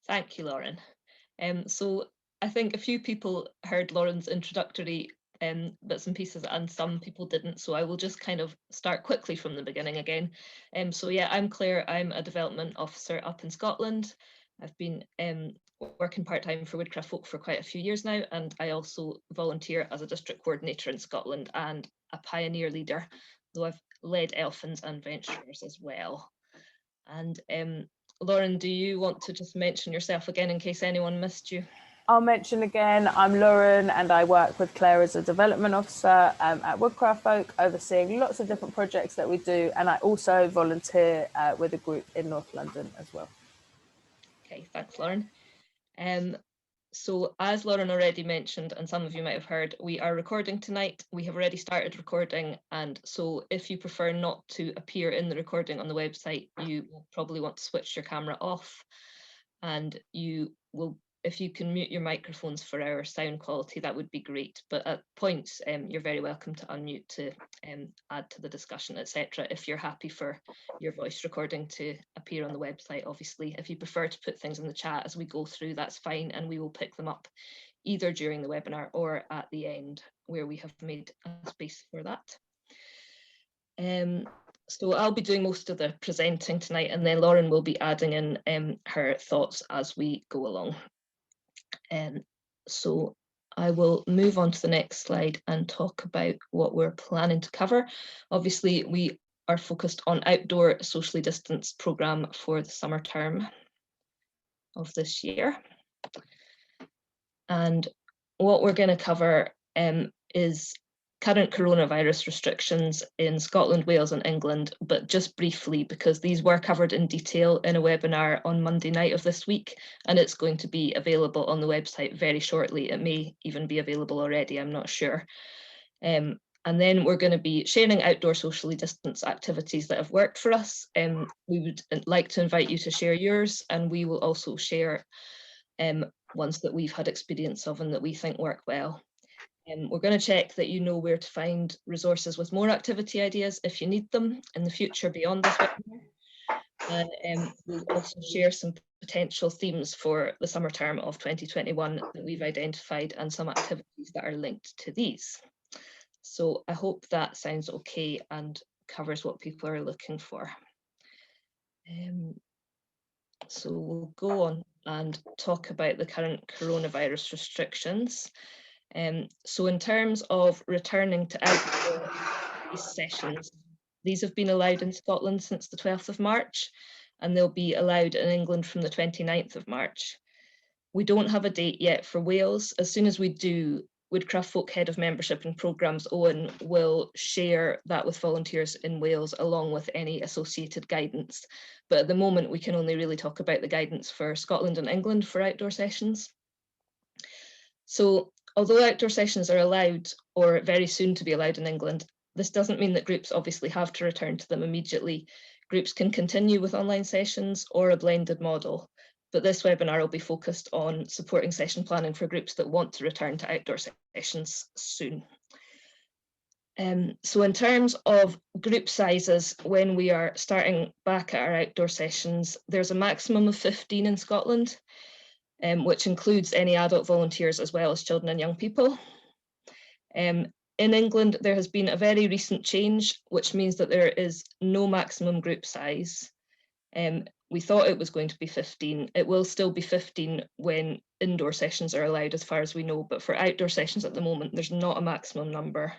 Thank you, Lauren. So I think a few people heard Lauren's introductory bits and pieces, and some people didn't. So I will just kind of start quickly from the beginning again. So yeah, I'm Claire. I'm a development officer up in Scotland. I've been working part-time for Woodcraft Folk for quite a few years now, and I also volunteer as a district coordinator in Scotland and a pioneer leader, though I've led Elfins and Venturers as well. And Lauren, do you want to just mention yourself again in case anyone missed you? I'll mention again, I'm Lauren and I work with Claire as a development officer at Woodcraft Folk, overseeing lots of different projects that we do. And I also volunteer with a group in North London as well. Okay, thanks, Lauren. Um, so as Lauren already mentioned, and some of you might have heard, we are recording tonight. We have already started recording, and so if you prefer not to appear in the recording on the website, you will probably want to switch your camera off, and you will, if you can mute your microphones for our sound quality, that would be great. But at points, you're very welcome to unmute to add to the discussion, etc. if you're happy for your voice recording to appear on the website. Obviously, if you prefer to put things in the chat as we go through, that's fine, and we will pick them up either during the webinar or at the end where we have made a space for that. So I'll be doing most of the presenting tonight, and then Lauren will be adding in her thoughts as we go along. So I will move on to the next slide and talk about what we're planning to cover. Obviously, we are focused on outdoor socially distanced programme for the summer term of this year. And what we're going to cover is current coronavirus restrictions in Scotland, Wales and England, but just briefly because these were covered in detail in a webinar on Monday night of this week, and it's going to be available on the website very shortly. It may even be available already, I'm not sure. And then we're going to be sharing outdoor socially distanced activities that have worked for us. We would like to invite you to share yours, and we will also share ones that we've had experience of and that we think work well. We're going to check that you know where to find resources with more activity ideas if you need them in the future beyond this webinar. And we'll also share some potential themes for the summer term of 2021 that we've identified and some activities that are linked to these. So I hope that sounds okay and covers what people are looking for. So we'll go on and talk about the current coronavirus restrictions. So in terms of returning to outdoor sessions, these have been allowed in Scotland since the 12th of March, and they'll be allowed in England from the 29th of March. We don't have a date yet for Wales. As soon as we do, Woodcraft Folk Head of Membership and Programmes Owen will share that with volunteers in Wales along with any associated guidance. But at the moment, we can only really talk about the guidance for Scotland and England for outdoor sessions. So although outdoor sessions are allowed or very soon to be allowed in England, this doesn't mean that groups obviously have to return to them immediately. Groups can continue with online sessions or a blended model, but this webinar will be focused on supporting session planning for groups that want to return to outdoor sessions soon. So in terms of group sizes, when we are starting back at our outdoor sessions, there's a maximum of 15 in Scotland, which includes any adult volunteers as well as children and young people. In England, there has been a very recent change, which means that there is no maximum group size. We thought it was going to be 15. It will still be 15 when indoor sessions are allowed, as far as we know, but for outdoor sessions at the moment, there's not a maximum number.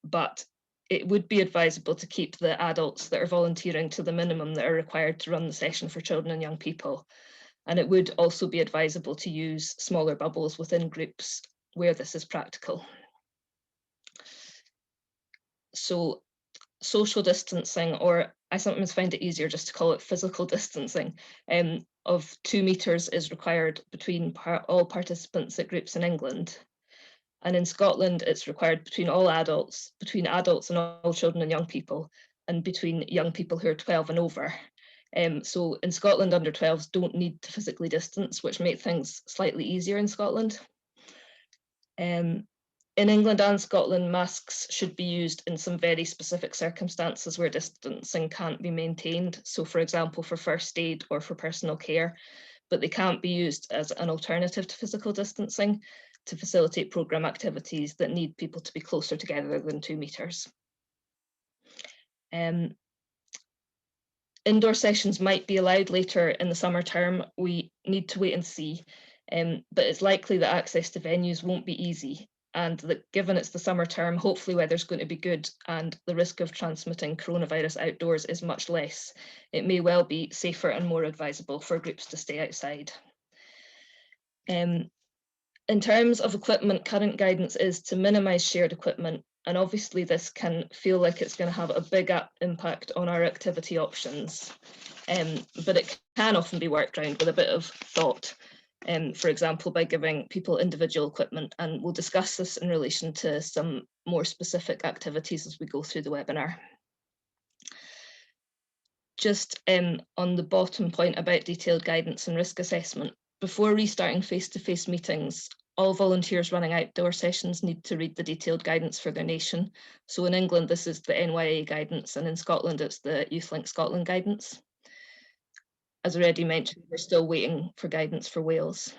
But it would be advisable to keep the adults that are volunteering to the minimum that are required to run the session for children and young people. And it would also be advisable to use smaller bubbles within groups where this is practical. So social distancing, or I sometimes find it easier just to call it physical distancing, of 2 meters is required between all participants at groups in England. And in Scotland, it's required between all adults, between adults and all children and young people, and between young people who are 12 and over. So in Scotland, under 12s don't need to physically distance, which makes things slightly easier in Scotland. In England and Scotland, masks should be used in some very specific circumstances where distancing can't be maintained. So for example, for first aid or for personal care, but they can't be used as an alternative to physical distancing to facilitate programme activities that need people to be closer together than 2 metres. Indoor sessions might be allowed later in the summer term. We need to wait and see, but it's likely that access to venues won't be easy, and that given it's the summer term, hopefully weather's going to be good and the risk of transmitting coronavirus outdoors is much less. It may well be safer and more advisable for groups to stay outside. In terms of equipment, current guidance is to minimise shared equipment, and obviously this can feel like it's going to have a big impact on our activity options, but it can often be worked around with a bit of thought. For example, by giving people individual equipment, and we'll discuss this in relation to some more specific activities as we go through the webinar. Just on the bottom point about detailed guidance and risk assessment, before restarting face-to-face meetings, all volunteers running outdoor sessions need to read the detailed guidance for their nation. So in England, this is the NYA guidance, and in Scotland, it's the YouthLink Scotland guidance. As already mentioned, we're still waiting for guidance for Wales.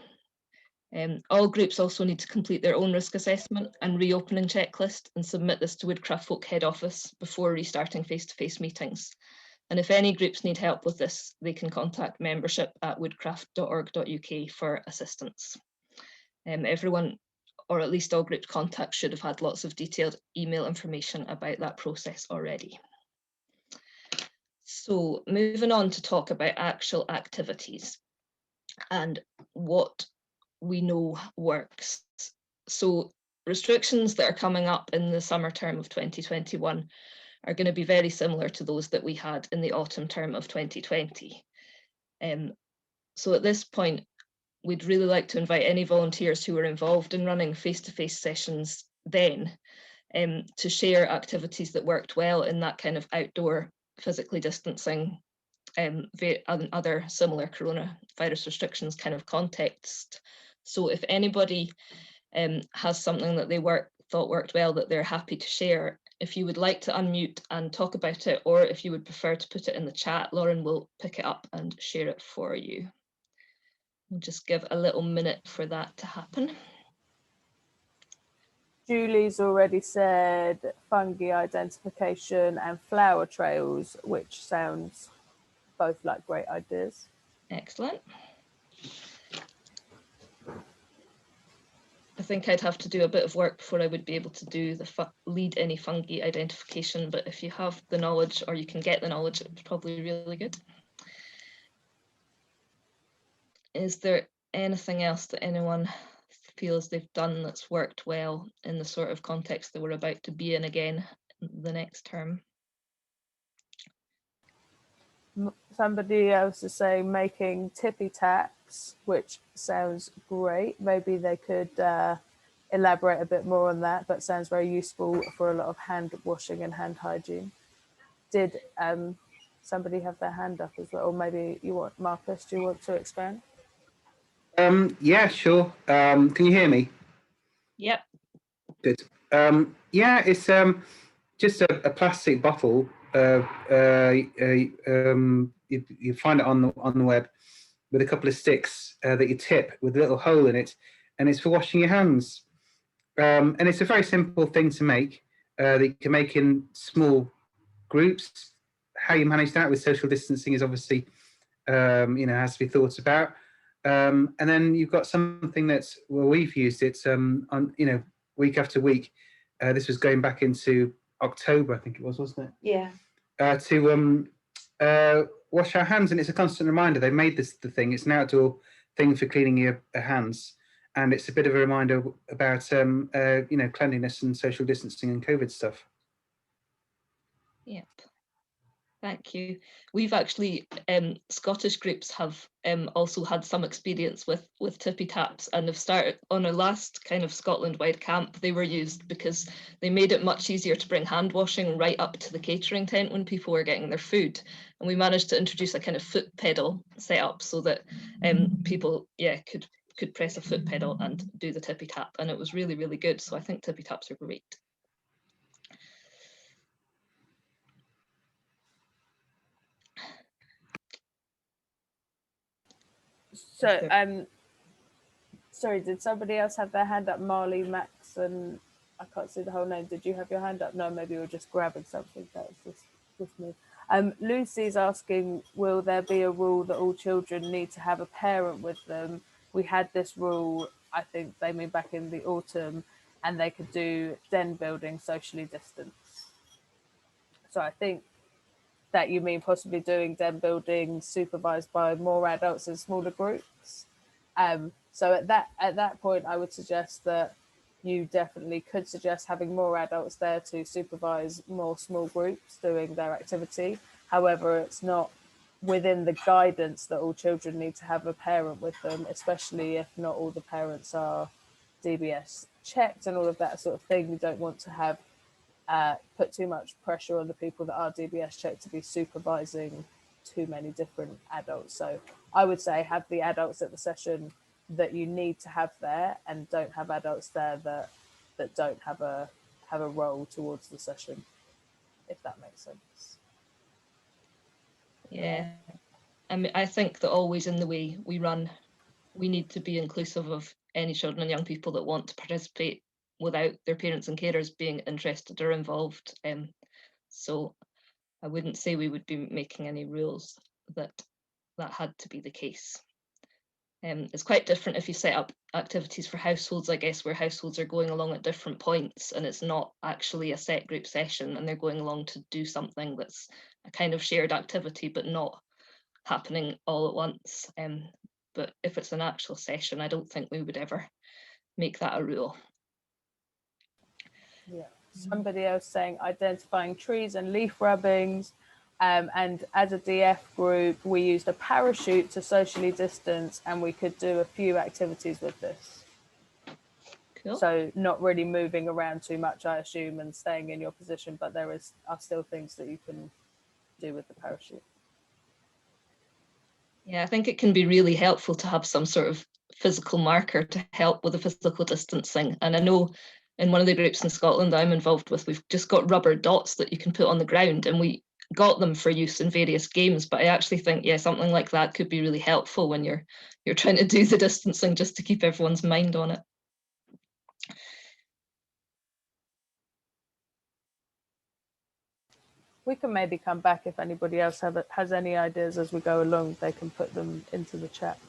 All groups also need to complete their own risk assessment and reopening checklist and submit this to Woodcraft Folk head office before restarting face-to-face meetings. And if any groups need help with this, they can contact membership@woodcraft.org.uk for assistance. Everyone, or at least all group contacts, should have had lots of detailed email information about that process already. So moving on to talk about actual activities and what we know works. So restrictions that are coming up in the summer term of 2021 are going to be very similar to those that we had in the autumn term of 2020. So at this point, we'd really like to invite any volunteers who were involved in running face-to-face sessions then to share activities that worked well in that kind of outdoor physically distancing and other similar coronavirus restrictions kind of context. So if anybody has something that they thought worked well that they're happy to share, if you would like to unmute and talk about it, or if you would prefer to put it in the chat, Lauren will pick it up and share it for you. We'll just give a little minute for that to happen. Julie's already said fungi identification and flower trails, which sounds both like great ideas. Excellent. I think I'd have to do a bit of work before I would be able to do the lead any fungi identification, but if you have the knowledge or you can get the knowledge, it's probably really good. Is there anything else that anyone feels they've done that's worked well in the sort of context that we're about to be in again the next term? Somebody else is saying making tippy taps, which sounds great. Maybe they could elaborate a bit more on that, but sounds very useful for a lot of hand washing and hand hygiene. Did somebody have their hand up as well? Or maybe you want, Marcus, do you want to expand? Yeah, sure. Can you hear me? Yep. Good. Yeah, it's just a plastic bottle. You find it on the web with a couple of sticks that you tip with a little hole in it, and it's for washing your hands. And it's a very simple thing to make that you can make in small groups. How you manage that with social distancing is obviously has to be thought about. And then you've got something that's, well, we've used it on week after week. This was going back into October, I think it was, wasn't it? Yeah. To wash our hands, and it's a constant reminder. They made the thing. It's an outdoor thing for cleaning your hands, and it's a bit of a reminder about cleanliness and social distancing and COVID stuff. Yep. Thank you. We've actually, Scottish groups have also had some experience with tippy taps, and have started on our last kind of Scotland-wide camp. They were used because they made it much easier to bring hand washing right up to the catering tent when people were getting their food. And we managed to introduce a kind of foot pedal set up so that people, could could press a foot pedal and do the tippy tap, and it was really, really good. So I think tippy taps are great. So, sorry, did somebody else have their hand up? Marley, Max, and I can't see the whole name. Did you have your hand up? No, maybe you were just grabbing something. That was just me. Lucy's asking, will there be a rule that all children need to have a parent with them? We had this rule, I think they mean back in the autumn, and they could do den building socially distanced. So I think that you mean possibly doing den building supervised by more adults in smaller groups. So at that point, I would suggest that you definitely could suggest having more adults there to supervise more small groups doing their activity. However, it's not within the guidance that all children need to have a parent with them, especially if not all the parents are DBS checked and all of that sort of thing. We don't want to have put too much pressure on the people that are DBS checked to be supervising too many different adults. So I would say have the adults at the session that you need to have there, and don't have adults there that don't have a role towards the session, if that makes sense. Yeah, I mean, I think that always in the way we run, we need to be inclusive of any children and young people that want to participate without their parents and carers being interested or involved. So I wouldn't say we would be making any rules that had to be the case. It's quite different if you set up activities for households, I guess, where households are going along at different points and it's not actually a set group session and they're going along to do something that's a kind of shared activity but not happening all at once. But if it's an actual session, I don't think we would ever make that a rule. Yeah. Somebody else saying identifying trees and leaf rubbings. And as a DF group, we used a parachute to socially distance, and we could do a few activities with this. Cool. So not really moving around too much, I assume, and staying in your position, but there are still things that you can do with the parachute. Yeah, I think it can be really helpful to have some sort of physical marker to help with the physical distancing. And I know in one of the groups in Scotland I'm involved with, we've just got rubber dots that you can put on the ground, and we got them for use in various games. But I actually think, yeah, something like that could be really helpful when you're trying to do the distancing, just to keep everyone's mind on it. We can maybe come back if anybody else has any ideas as we go along. They can put them into the chat.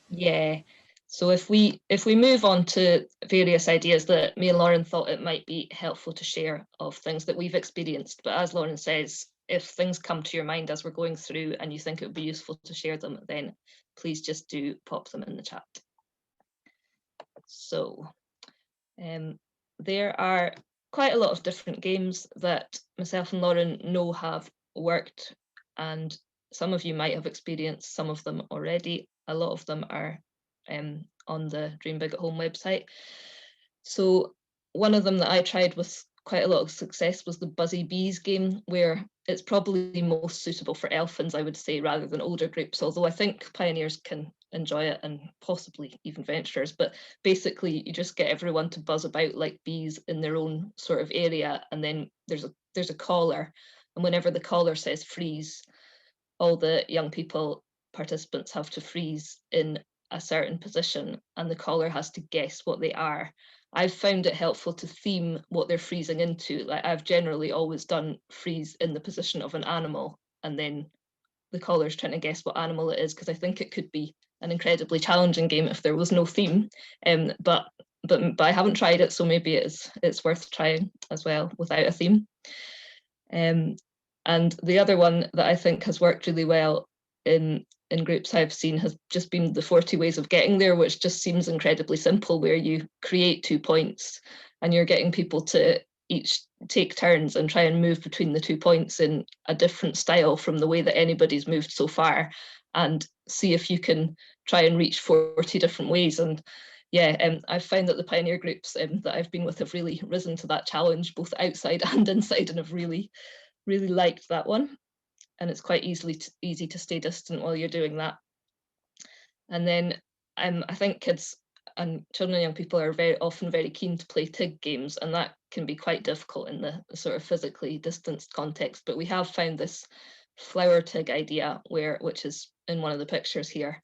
Yeah. So if we move on to various ideas that me and Lauren thought it might be helpful to share of things that we've experienced, but as Lauren says, if things come to your mind as we're going through and you think it would be useful to share them, then please just do pop them in the chat. So there are quite a lot of different games that myself and Lauren know have worked, and some of you might have experienced some of them already. A lot of them are on the Dream Big at Home website. So one of them that I tried with quite a lot of success was the Buzzy Bees game, where it's probably most suitable for elfins, I would say, rather than older groups, although I think pioneers can enjoy it and possibly even venturers. But basically you just get everyone to buzz about like bees in their own sort of area, and then there's a caller, and whenever the caller says freeze, all the young people participants have to freeze in a certain position, and the caller has to guess what they are. I've found it helpful to theme what they're freezing into. Like I've generally always done freeze in the position of an animal, and then the caller's trying to guess what animal it is, because I think it could be an incredibly challenging game if there was no theme. But I haven't tried it, so maybe it's worth trying as well without a theme. And the other one that I think has worked really well in groups I've seen has just been the 40 ways of getting there, which just seems incredibly simple, where you create 2 points and you're getting people to each take turns and try and move between the 2 points in a different style from the way that anybody's moved so far, and see if you can try and reach 40 different ways. And yeah, I've found that the pioneer groups that I've been with have really risen to that challenge, both outside and inside, and have really liked that one. And it's quite easy to stay distant while you're doing that. And then I think kids and children and young people are very often very keen to play TIG games, and that can be quite difficult in the sort of physically distanced context. But we have found this flower TIG idea, which is in one of the pictures here,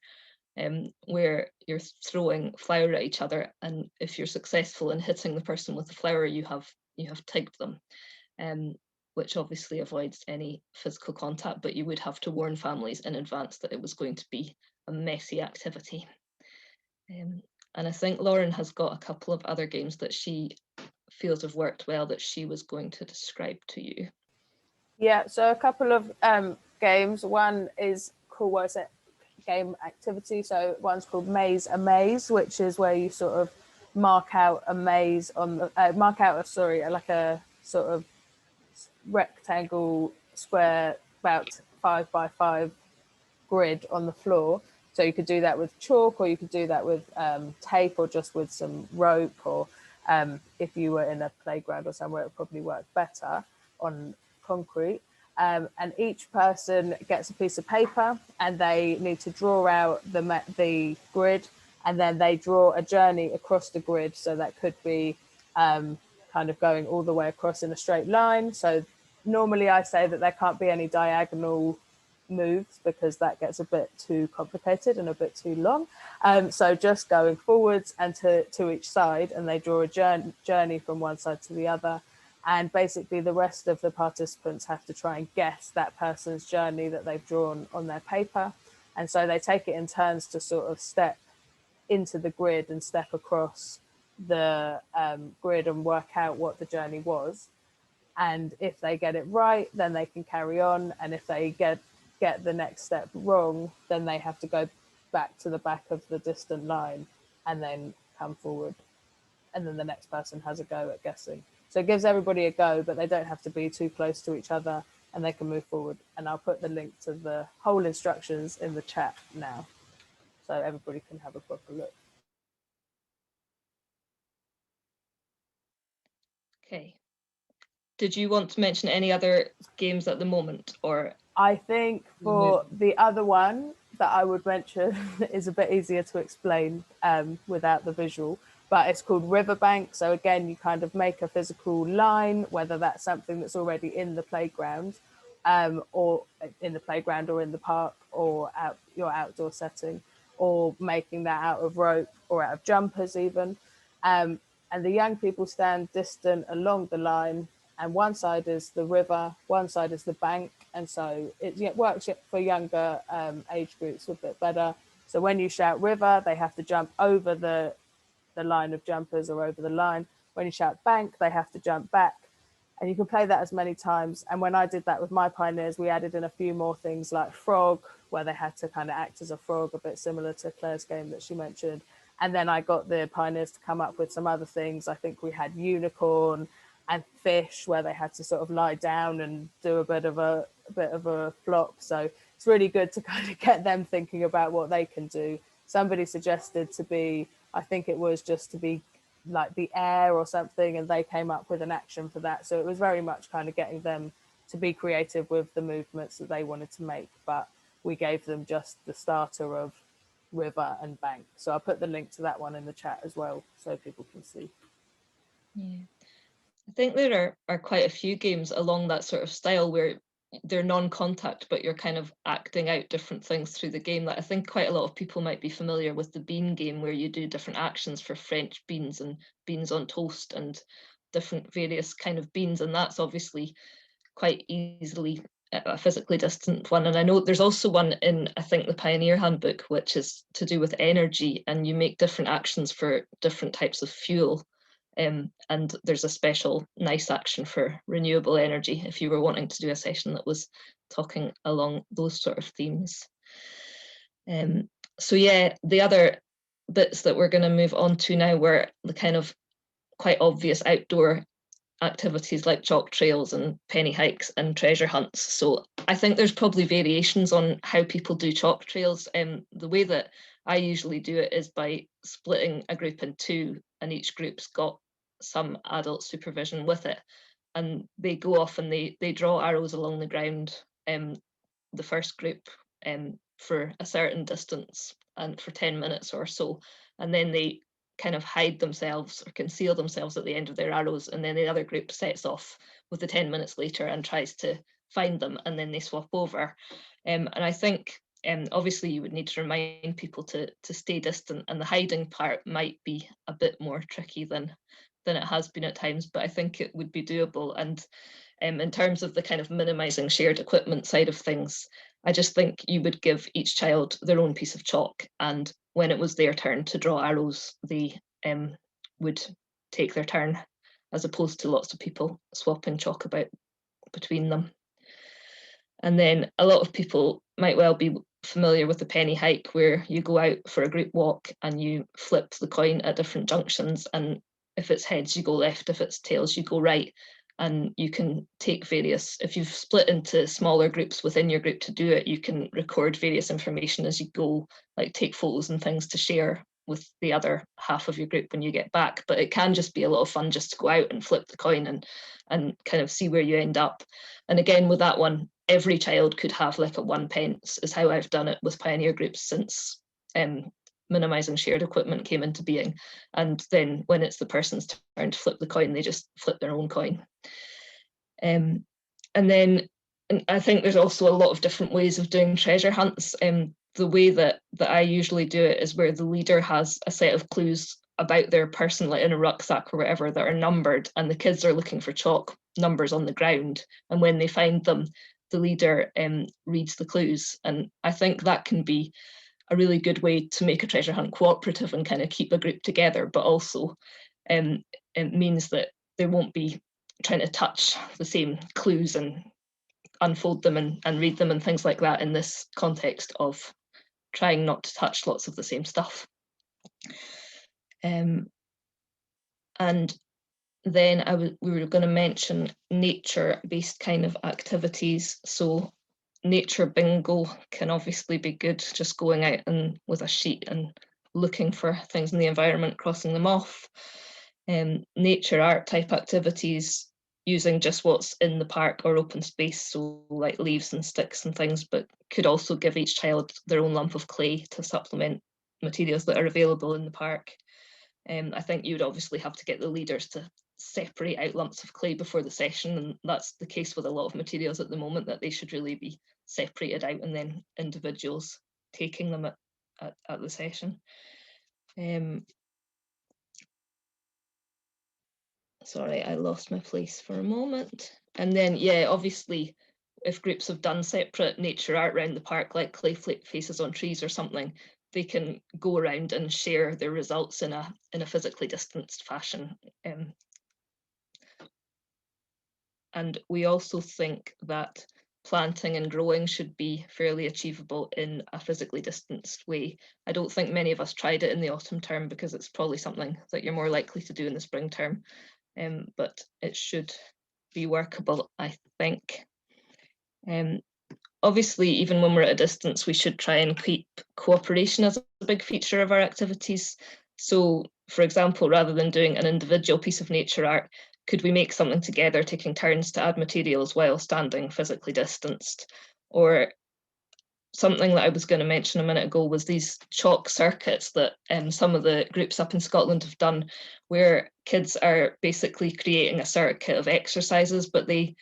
where you're throwing flour at each other, and if you're successful in hitting the person with the flour, you have tigged them, which obviously avoids any physical contact, but you would have to warn families in advance that it was going to be a messy activity. And I think Lauren has got a couple of other games that she feels have worked well that she was going to describe to you. Yeah, so a couple of games. One is called, what is it? Game activity. So one's called Maze a Maze, which is where you sort of mark out a maze on the like a sort of rectangle square about 5 by 5 grid on the floor. So you could do that with chalk, or you could do that with tape, or just with some rope, or if you were in a playground or somewhere, it would probably work better on concrete. And each person gets a piece of paper, and they need to draw out the grid, and then they draw a journey across the grid. So that could be kind of going all the way across in a straight line. So normally I say that there can't be any diagonal moves, because that gets a bit too complicated and a bit too long. So just going forwards and to each side, and they draw a journey from one side to the other. And basically the rest of the participants have to try and guess that person's journey that they've drawn on their paper. And so they take it in turns to sort of step into the grid and step across the grid and work out what the journey was. And if they get it right, then they can carry on. And if they get the next step wrong, then they have to go back to the back of the distant line and then come forward. And then the next person has a go at guessing. So it gives everybody a go, but they don't have to be too close to each other, and they can move forward. And I'll put the link to the whole instructions in the chat now, so everybody can have a proper look. Okay. Did you want to mention any other games at the moment, or? I think for the other one that I would mention is a bit easier to explain without the visual, but it's called Riverbank. So again, you kind of make a physical line, whether that's something that's already in the playground, or in the park, or your outdoor setting, or making that out of rope or out of jumpers even. And the young people stand distant along the line, and one side is the river, one side is the bank. And so it works for younger age groups a bit better. So when you shout river, they have to jump over the line of jumpers or over the line. When you shout bank, they have to jump back. And you can play that as many times. And when I did that with my pioneers, we added in a few more things like frog, where they had to kind of act as a frog, a bit similar to Claire's game that she mentioned. And then I got the pioneers to come up with some other things. I think we had unicorn and fish, where they had to sort of lie down and do a bit of a flop. So it's really good to kind of get them thinking about what they can do. Somebody suggested to be, I think it was just to be like the air or something, and they came up with an action for that. So it was very much kind of getting them to be creative with the movements that they wanted to make, but we gave them just the starter of river and bank. So I'll put the link to that one in the chat as well, so people can see. Yeah, I think there are quite a few games along that sort of style where they're non-contact, but you're kind of acting out different things through the game. That I think quite a lot of people might be familiar with the bean game, where you do different actions for French beans and beans on toast and different various kind of beans, and that's obviously quite easily a physically distant one. And I know there's also one in, I think, the Pioneer Handbook, which is to do with energy, and you make different actions for different types of fuel. And there's a special nice action for renewable energy if you were wanting to do a session that was talking along those sort of themes. So yeah, the other bits that we're going to move on to now were the kind of quite obvious outdoor activities like chalk trails and penny hikes and treasure hunts. So I think there's probably variations on how people do chalk trails. The way that I usually do it is by splitting a group in two, and each group's got some adult supervision with it, and they go off and they draw arrows along the ground, the first group, for a certain distance and for 10 minutes or so, and then they kind of hide themselves or conceal themselves at the end of their arrows, and then the other group sets off with the 10 minutes later and tries to find them, and then they swap over. And I think obviously you would need to remind people to stay distant, and the hiding part might be a bit more tricky than it has been at times, but I think it would be doable. And in terms of the kind of minimizing shared equipment side of things, I just think you would give each child their own piece of chalk, and when it was their turn to draw arrows, they would take their turn, as opposed to lots of people swapping chalk about between them. And then a lot of people might well be familiar with the penny hike, where you go out for a group walk and you flip the coin at different junctions, and if it's heads you go left, if it's tails you go right, and you can take various, if you've split into smaller groups within your group to do it, you can record various information as you go, like take photos and things to share with the other half of your group when you get back. But it can just be a lot of fun just to go out and flip the coin and kind of see where you end up. And again, with that one, every child could have like a 1 pence, is how I've done it with pioneer groups since minimizing shared equipment came into being. And then when it's the person's turn to flip the coin, they just flip their own coin. And then I think there's also a lot of different ways of doing treasure hunts. The way that I usually do it is where the leader has a set of clues about their person, like in a rucksack or whatever, that are numbered, and the kids are looking for chalk numbers on the ground, and when they find them, the leader reads the clues. And I think that can be a really good way to make a treasure hunt cooperative and kind of keep a group together, but also it means that they won't be trying to touch the same clues and unfold them and read them and things like that, in this context of trying not to touch lots of the same stuff. And then we were going to mention nature-based kind of activities. So nature bingo can obviously be good, just going out and with a sheet and looking for things in the environment, crossing them off. Nature art type activities, using just what's in the park or open space, so like leaves and sticks and things, but could also give each child their own lump of clay to supplement materials that are available in the park. I think you would obviously have to get the leaders to separate out lumps of clay before the session, and that's the case with a lot of materials at the moment, that they should really be separated out and then individuals taking them at the session. Sorry, I lost my place for a moment. And then, yeah, obviously, if groups have done separate nature art around the park, like clay faces on trees or something, they can go around and share their results in a physically distanced fashion. And we also think that planting and growing should be fairly achievable in a physically distanced way. I don't think many of us tried it in the autumn term, because it's probably something that you're more likely to do in the spring term. But it should be workable, I think. Obviously, even when we're at a distance, we should try and keep cooperation as a big feature of our activities. So, for example, rather than doing an individual piece of nature art, could we make something together, taking turns to add materials while standing physically distanced? Or something that I was going to mention a minute ago was these chalk circuits that some of the groups up in Scotland have done, where kids are basically creating a circuit of exercises, but they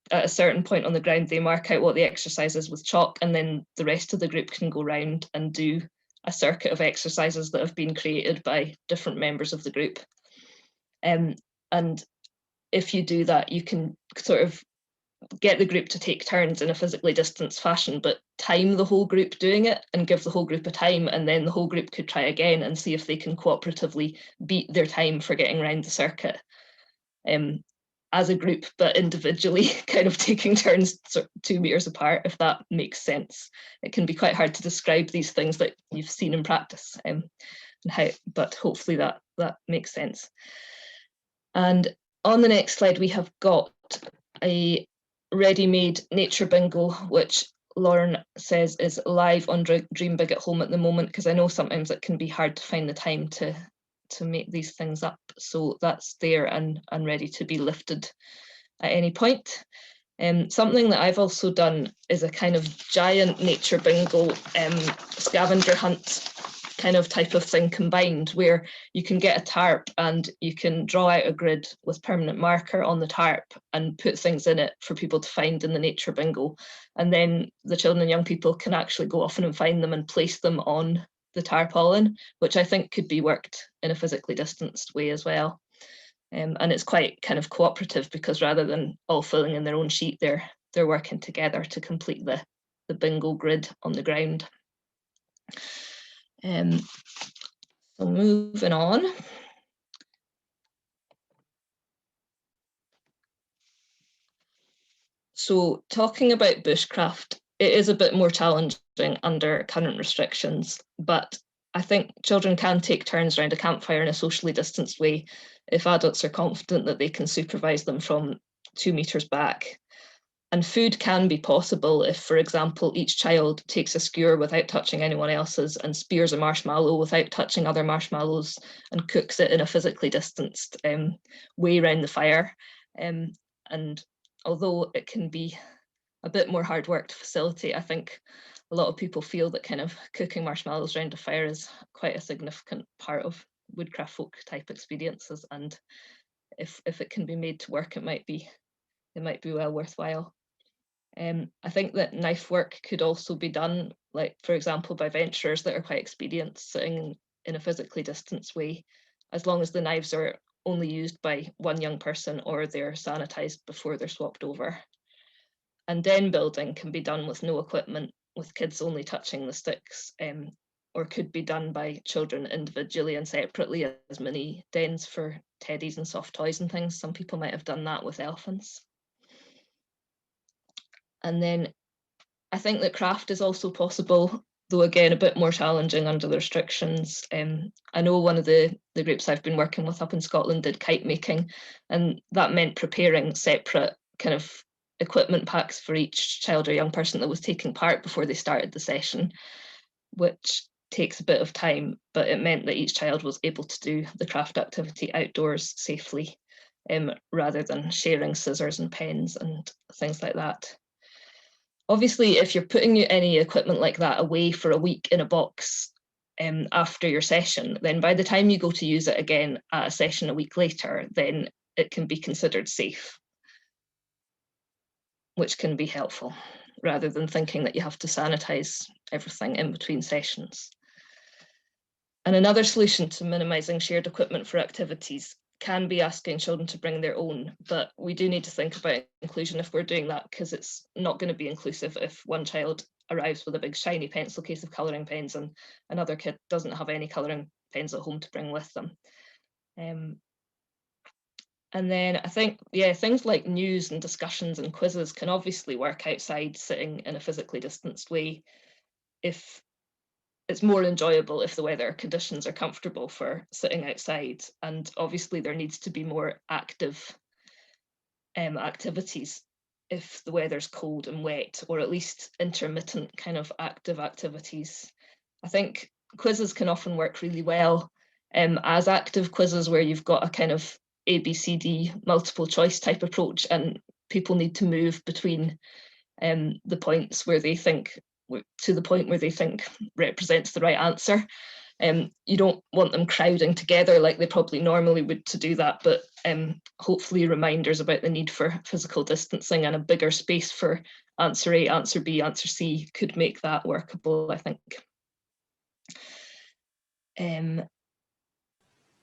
at a certain point on the ground, they mark out what the exercise is with chalk, and then the rest of the group can go round and do a circuit of exercises that have been created by different members of the group. And if you do that, you can sort of get the group to take turns in a physically distanced fashion, but time the whole group doing it and give the whole group a time, and then the whole group could try again and see if they can cooperatively beat their time for getting around the circuit as a group, but individually kind of taking turns 2 meters apart, if that makes sense. It can be quite hard to describe these things that you've seen in practice, but hopefully that makes sense. And on the next slide, we have got a ready-made nature bingo, which Lauren says is live on Dream Big at Home at the moment, because I know sometimes it can be hard to find the time to make these things up. So that's there and ready to be lifted at any point. Something that I've also done is a kind of giant nature bingo scavenger hunt kind of type of thing combined, where you can get a tarp and you can draw out a grid with permanent marker on the tarp and put things in it for people to find in the nature bingo. And then the children and young people can actually go off and find them and place them on the tarpaulin, which I think could be worked in a physically distanced way as well. And it's quite kind of cooperative, because rather than all filling in their own sheet, they're working together to complete the bingo grid on the ground. So moving on. So talking about bushcraft, it is a bit more challenging under current restrictions, but I think children can take turns around a campfire in a socially distanced way if adults are confident that they can supervise them from 2 meters back. And food can be possible if, for example, each child takes a skewer without touching anyone else's and spears a marshmallow without touching other marshmallows and cooks it in a physically distanced way around the fire. And although it can be a bit more hard work to facilitate, I think a lot of people feel that kind of cooking marshmallows around a fire is quite a significant part of woodcraft folk type experiences. And if it can be made to work, it might be well worthwhile. I think that knife work could also be done, like, for example, by venturers that are quite experienced sitting in a physically distanced way, as long as the knives are only used by one young person or they're sanitized before they're swapped over. And den building can be done with no equipment, with kids only touching the sticks, or could be done by children individually and separately as mini dens for teddies and soft toys and things. Some people might have done that with elephants. And then I think that craft is also possible, though again, a bit more challenging under the restrictions. I know one of the groups I've been working with up in Scotland did kite making, and that meant preparing separate kind of equipment packs for each child or young person that was taking part before they started the session, which takes a bit of time, but it meant that each child was able to do the craft activity outdoors safely, rather than sharing scissors and pens and things like that. Obviously, if you're putting any equipment like that away for a week in a box after your session, then by the time you go to use it again at a session a week later, then it can be considered safe, which can be helpful, rather than thinking that you have to sanitize everything in between sessions. And another solution to minimizing shared equipment for activities can be asking children to bring their own, but we do need to think about inclusion if we're doing that, because it's not going to be inclusive if one child arrives with a big shiny pencil case of colouring pens and another kid doesn't have any colouring pens at home to bring with them. And then I think, yeah, things like news and discussions and quizzes can obviously work outside sitting in a physically distanced way if it's more enjoyable if the weather conditions are comfortable for sitting outside. And obviously there needs to be more active activities if the weather's cold and wet, or at least intermittent kind of active activities. I think quizzes can often work really well as active quizzes where you've got a kind of ABCD multiple choice type approach and people need to move between the points where they think to the point where they think represents the right answer. You don't want them crowding together like they probably normally would to do that, but hopefully reminders about the need for physical distancing and a bigger space for answer A, answer B, answer C could make that workable, I think.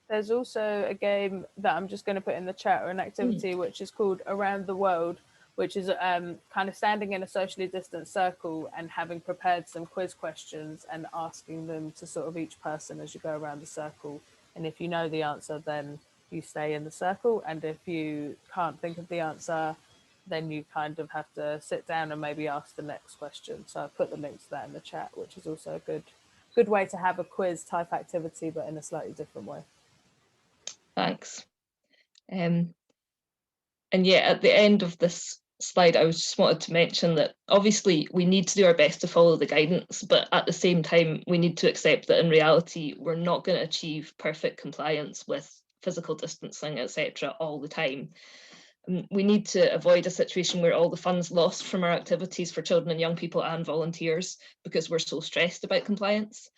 There's also a game that I'm just going to put in the chat, or an activity which is called Around the World, which is kind of standing in a socially distanced circle and having prepared some quiz questions and asking them to sort of each person as you go around the circle. And if you know the answer, then you stay in the circle. And if you can't think of the answer, then you kind of have to sit down and maybe ask the next question. So I've put the link to that in the chat, which is also a good way to have a quiz type activity, but in a slightly different way. Thanks. And yeah, at the end of this slide, I just wanted to mention that obviously we need to do our best to follow the guidance, but at the same time, we need to accept that in reality, we're not going to achieve perfect compliance with physical distancing, etc., all the time. We need to avoid a situation where all the funds lost from our activities for children and young people and volunteers because we're so stressed about compliance.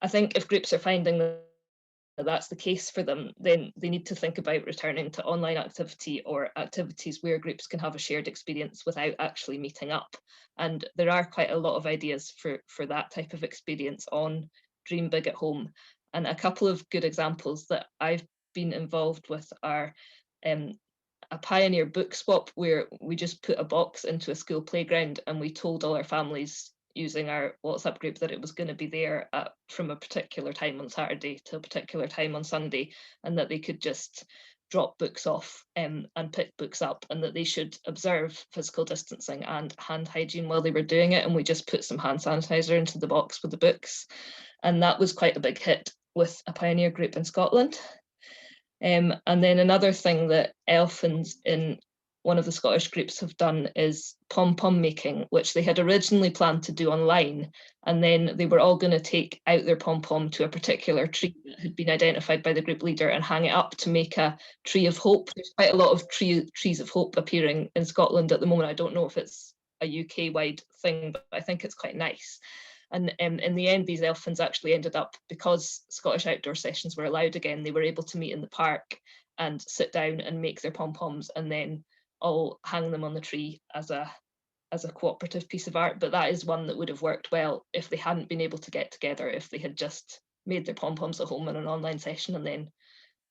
I think if groups are finding that that's the case for them, then they need to think about returning to online activity or activities where groups can have a shared experience without actually meeting up. And there are quite a lot of ideas for that type of experience on Dream Big at Home. And a couple of good examples that I've been involved with are a pioneer book swap where we just put a box into a school playground and we told all our families using our WhatsApp group that it was going to be there from a particular time on Saturday to a particular time on Sunday, and that they could just drop books off and pick books up, and that they should observe physical distancing and hand hygiene while they were doing it. And we just put some hand sanitizer into the box with the books. And that was quite a big hit with a pioneer group in Scotland. And then another thing that elephants in one of the Scottish groups have done is pom-pom making, which they had originally planned to do online. And then they were all going to take out their pom-pom to a particular tree that had been identified by the group leader and hang it up to make a tree of hope. There's quite a lot of trees of hope appearing in Scotland at the moment. I don't know if it's a UK-wide thing, but I think it's quite nice. And in the end, these elephants actually ended up, because Scottish outdoor sessions were allowed again, they were able to meet in the park and sit down and make their pom-poms and then all hang them on the tree as a cooperative piece of art. But that is one that would have worked well if they hadn't been able to get together, if they had just made their pom-poms at home in an online session and then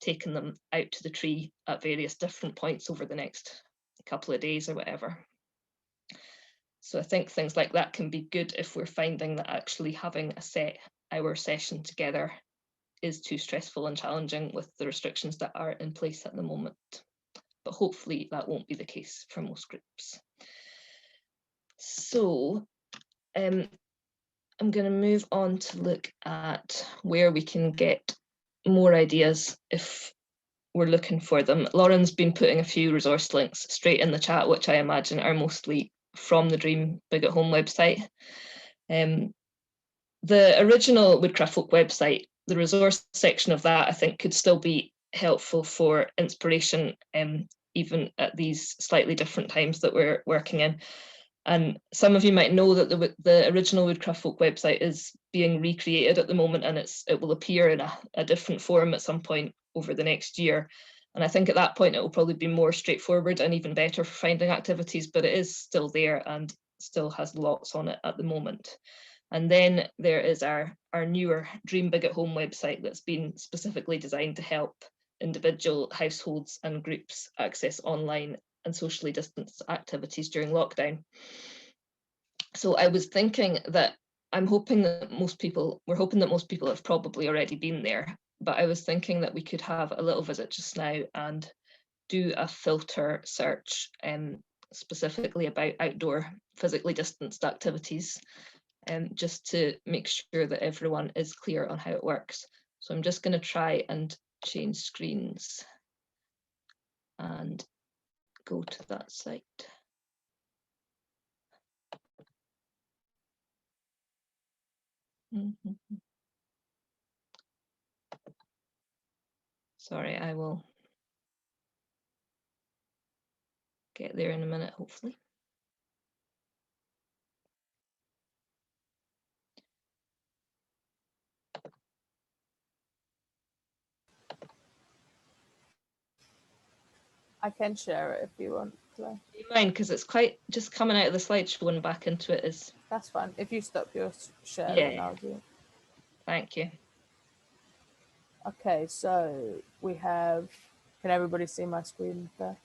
taken them out to the tree at various different points over the next couple of days or whatever. So I think things like that can be good if we're finding that actually having a set hour session together is too stressful and challenging with the restrictions that are in place at the moment. But hopefully that won't be the case for most groups. So I'm going to move on to look at where we can get more ideas if we're looking for them. Lauren's been putting a few resource links straight in the chat, which I imagine are mostly from the Dream Big at Home website. The original Woodcraft Folk website, the resource section of that, I think could still be helpful for inspiration, even at these slightly different times that we're working in. And some of you might know that the original Woodcraft Folk website is being recreated at the moment, and it will appear in a different form at some point over the next year. And I think at that point, it will probably be more straightforward and even better for finding activities, but it is still there and still has lots on it at the moment. And then there is our newer Dream Big at Home website that's been specifically designed to help individual households and groups access online and socially distanced activities during lockdown. So I was thinking that we're hoping that most people have probably already been there, but I was thinking that we could have a little visit just now and do a filter search specifically about outdoor physically distanced activities, just to make sure that everyone is clear on how it works. So I'm just going to try and change screens and go to that site. Sorry, I will get there in a minute, hopefully. I can share it if you want, Claire. Do you mind? Because it's quite just coming out of the slideshow and back into it is. That's fine. If you stop your share, Yeah. then I'll do it. Thank you. Okay, so we have, can everybody see my screen there?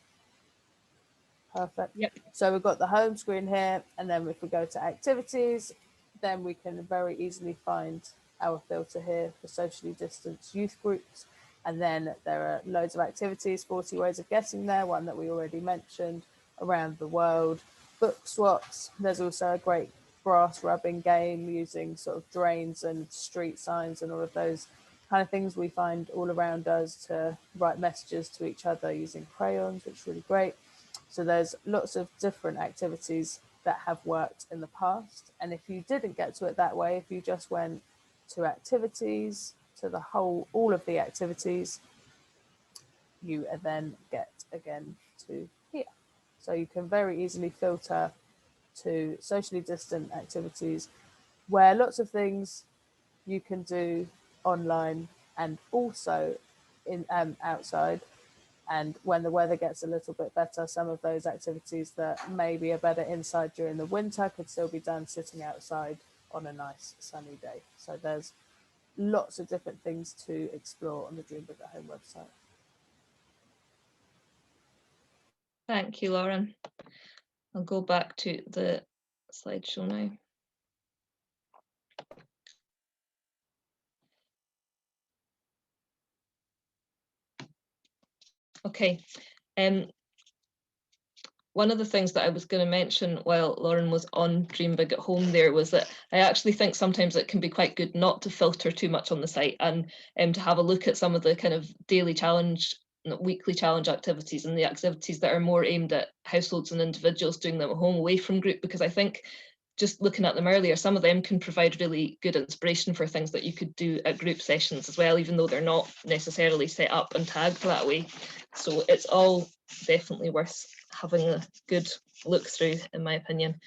Perfect. Yep. So we've got the home screen here, and then if we go to activities, then we can very easily find our filter here for socially distanced youth groups. And then there are loads of activities, 40 ways of getting there, one that we already mentioned, around the world, book swaps. There's also a great grass rubbing game using sort of drains and street signs and all of those kind of things we find all around us to write messages to each other using crayons, which is really great. So there's lots of different activities that have worked in the past. And if you didn't get to it that way, if you just went to activities, to the whole, all of the activities, you then get again to here. So you can very easily filter to socially distant activities where lots of things you can do online and also in outside. And when the weather gets a little bit better, some of those activities that maybe are better inside during the winter could still be done sitting outside on a nice sunny day. So there's lots of different things to explore on the Dream Big at Home website. Thank you, Lauren. I'll go back to the slideshow now. Okay. One of the things that I was going to mention while Lauren was on Dream Big at Home there was that I actually think sometimes it can be quite good not to filter too much on the site, and to have a look at some of the kind of daily challenge, weekly challenge activities, and the activities that are more aimed at households and individuals doing them at home away from group, because I think just looking at them earlier, some of them can provide really good inspiration for things that you could do at group sessions as well, even though they're not necessarily set up and tagged that way. So it's all definitely worth having a good look through, in my opinion.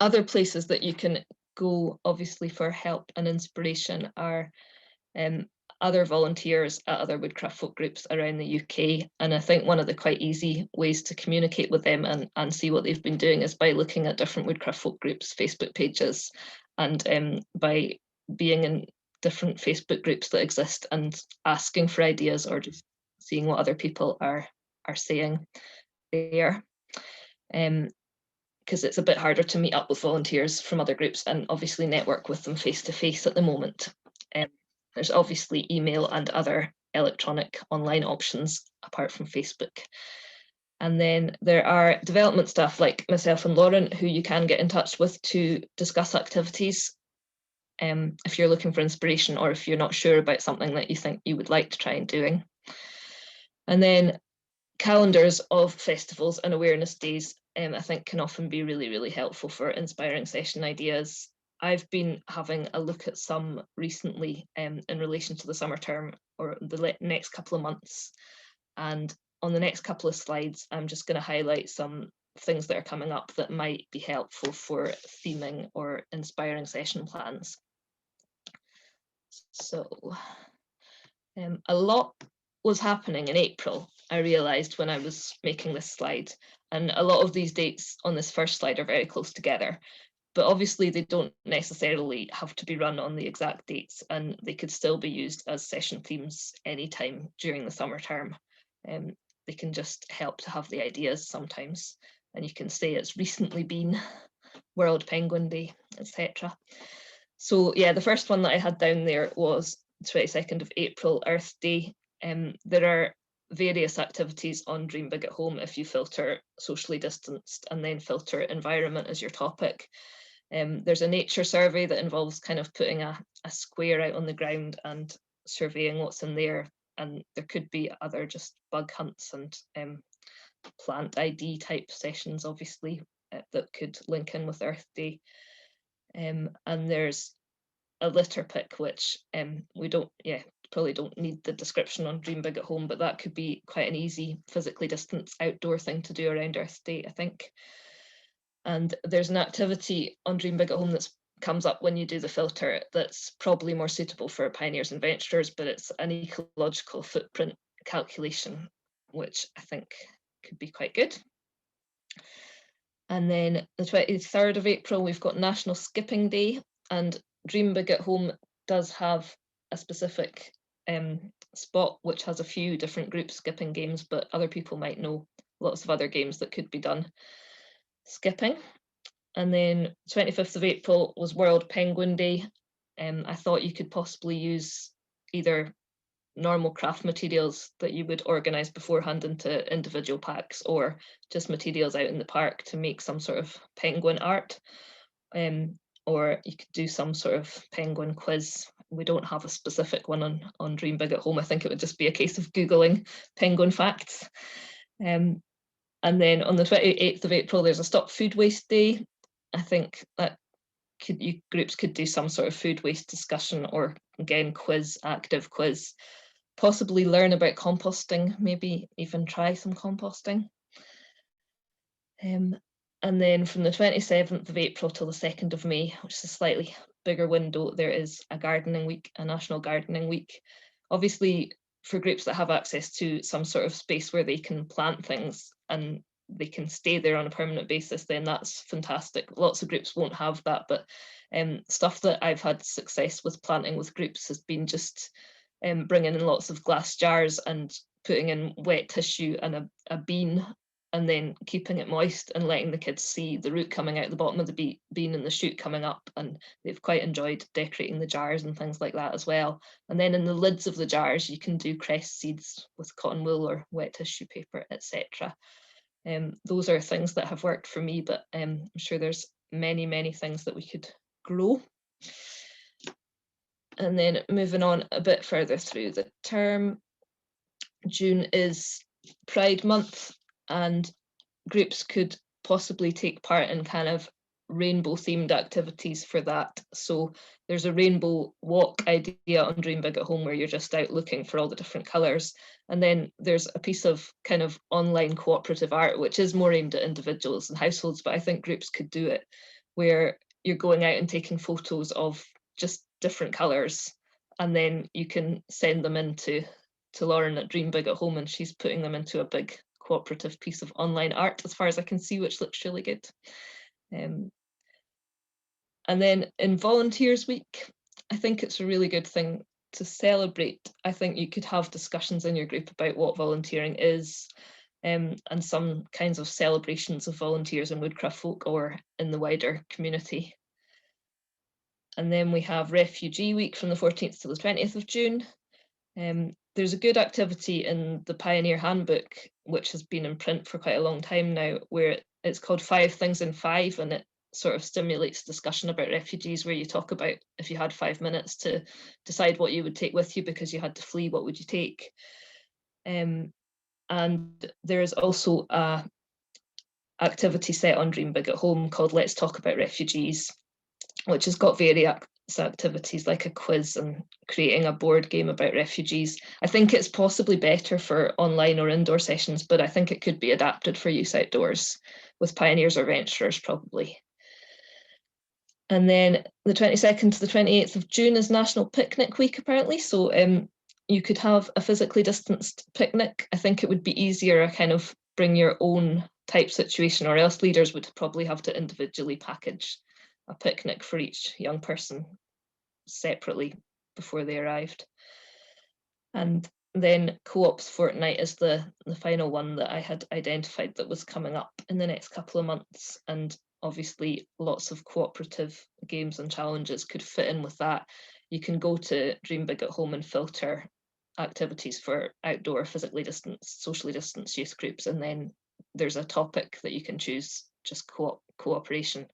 Other places that you can go, obviously, for help and inspiration are other volunteers at other Woodcraft folk groups around the UK. And I think one of the quite easy ways to communicate with them and see what they've been doing is by looking at different Woodcraft folk groups' Facebook pages, and by being in different Facebook groups that exist and asking for ideas, or just seeing what other people are saying there. Because it's a bit harder to meet up with volunteers from other groups and obviously network with them face to face at the moment. There's obviously email and other electronic online options apart from Facebook. And then there are development staff like myself and Lauren who you can get in touch with to discuss activities if you're looking for inspiration, or if you're not sure about something that you think you would like to try doing. And then calendars of festivals and awareness days, I think, can often be really, really helpful for inspiring session ideas. I've been having a look at some recently in relation to the summer term, or the next couple of months. And on the next couple of slides, I'm just going to highlight some things that are coming up that might be helpful for theming or inspiring session plans. So a lot was happening in April, I realised when I was making this slide, and a lot of these dates on this first slide are very close together. But obviously they don't necessarily have to be run on the exact dates, and they could still be used as session themes anytime during the summer term. They can just help to have the ideas sometimes, and you can say it's recently been World Penguin Day, etc. So yeah, the first one that I had down there was 22nd of April, Earth Day. There are various activities on Dream Big at Home if you filter socially distanced and then filter environment as your topic. There's a nature survey that involves kind of putting a square out on the ground and surveying what's in there. And there could be other just bug hunts and plant ID type sessions, obviously, that could link in with Earth Day. And there's a litter pick, which we probably don't need the description on Dream Big at Home, but that could be quite an easy physically distanced outdoor thing to do around Earth Day, I think. And there's an activity on Dream Big at Home that comes up when you do the filter that's probably more suitable for pioneers and venturers, but it's an ecological footprint calculation, which I think could be quite good. And then the 23rd of April, we've got National Skipping Day, and Dream Big at Home does have a specific spot which has a few different group skipping games, but other people might know lots of other games that could be done skipping. And then 25th of April was World Penguin Day. I thought you could possibly use either normal craft materials that you would organise beforehand into individual packs, or just materials out in the park to make some sort of penguin art. Or you could do some sort of penguin quiz. We don't have a specific one on Dream Big at Home. I think it would just be a case of Googling penguin facts. And then on the 28th of April, there's a Stop Food Waste Day. I think that groups could do some sort of food waste discussion, or again, quiz, active quiz. possibly learn about composting, maybe even try some composting. And then from the 27th of April till the 2nd of May, which is a slightly bigger window, there is a gardening week, a national gardening week. Obviously, for groups that have access to some sort of space where they can plant things and they can stay there on a permanent basis, then that's fantastic. Lots of groups won't have that, but stuff that I've had success with planting with groups has been just bringing in lots of glass jars and putting in wet tissue and a bean, and then keeping it moist and letting the kids see the root coming out the bottom of the bean and the shoot coming up, and they've quite enjoyed decorating the jars and things like that as well. And then in the lids of the jars you can do cress seeds with cotton wool or wet tissue paper, etc. Those are things that have worked for me, but I'm sure there's many things that we could grow. And then moving on a bit further through the term, June is Pride Month, and groups could possibly take part in kind of rainbow themed activities for that. So there's a rainbow walk idea on Dream Big at Home where you're just out looking for all the different colours. And then there's a piece of kind of online cooperative art, which is more aimed at individuals and households, but I think groups could do it, where you're going out and taking photos of just different colours, and then you can send them in to Lauren at Dream Big at Home, and she's putting them into a big cooperative piece of online art, as far as I can see, which looks really good. And then in Volunteers Week, I think it's a really good thing to celebrate. I think you could have discussions in your group about what volunteering is, and some kinds of celebrations of volunteers in Woodcraft Folk or in the wider community. And then we have Refugee Week from the 14th to the 20th of June. There's a good activity in the Pioneer Handbook, which has been in print for quite a long time now, where it's called 5 Things in 5, and it sort of stimulates discussion about refugees, where you talk about if you had 5 minutes to decide what you would take with you because you had to flee, what would you take? And there is also a activity set on Dream Big at Home called Let's Talk About Refugees, which has got various activities like a quiz and creating a board game about refugees. I think it's possibly better for online or indoor sessions, but I think it could be adapted for use outdoors with pioneers or venturers probably. And then the 22nd to the 28th of June is National Picnic Week apparently, so you could have a physically distanced picnic. I think it would be easier, a kind of bring your own type situation, or else leaders would probably have to individually package a picnic for each young person separately before they arrived. And then Co-ops Fortnight is the final one that I had identified that was coming up in the next couple of months, and obviously lots of cooperative games and challenges could fit in with that. You can go to Dream Big at Home and filter activities for outdoor, physically distanced, socially distanced youth groups, and then there's a topic that you can choose, just cooperation,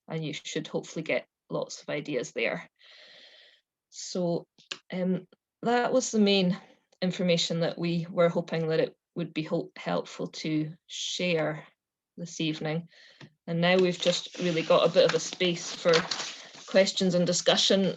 and you should hopefully get lots of ideas there. So that was the main information that we were hoping that it would be helpful to share this evening. And now we've just really got a bit of a space for questions and discussion.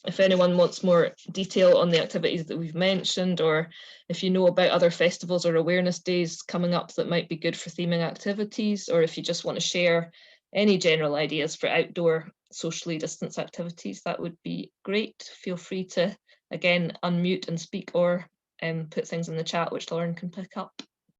If anyone wants more detail on the activities that we've mentioned, or if you know about other festivals or awareness days coming up that might be good for theming activities, or if you just want to share any general ideas for outdoor socially distanced activities, that would be great. Feel free to, again, unmute and speak, or put things in the chat which Lauren can pick up.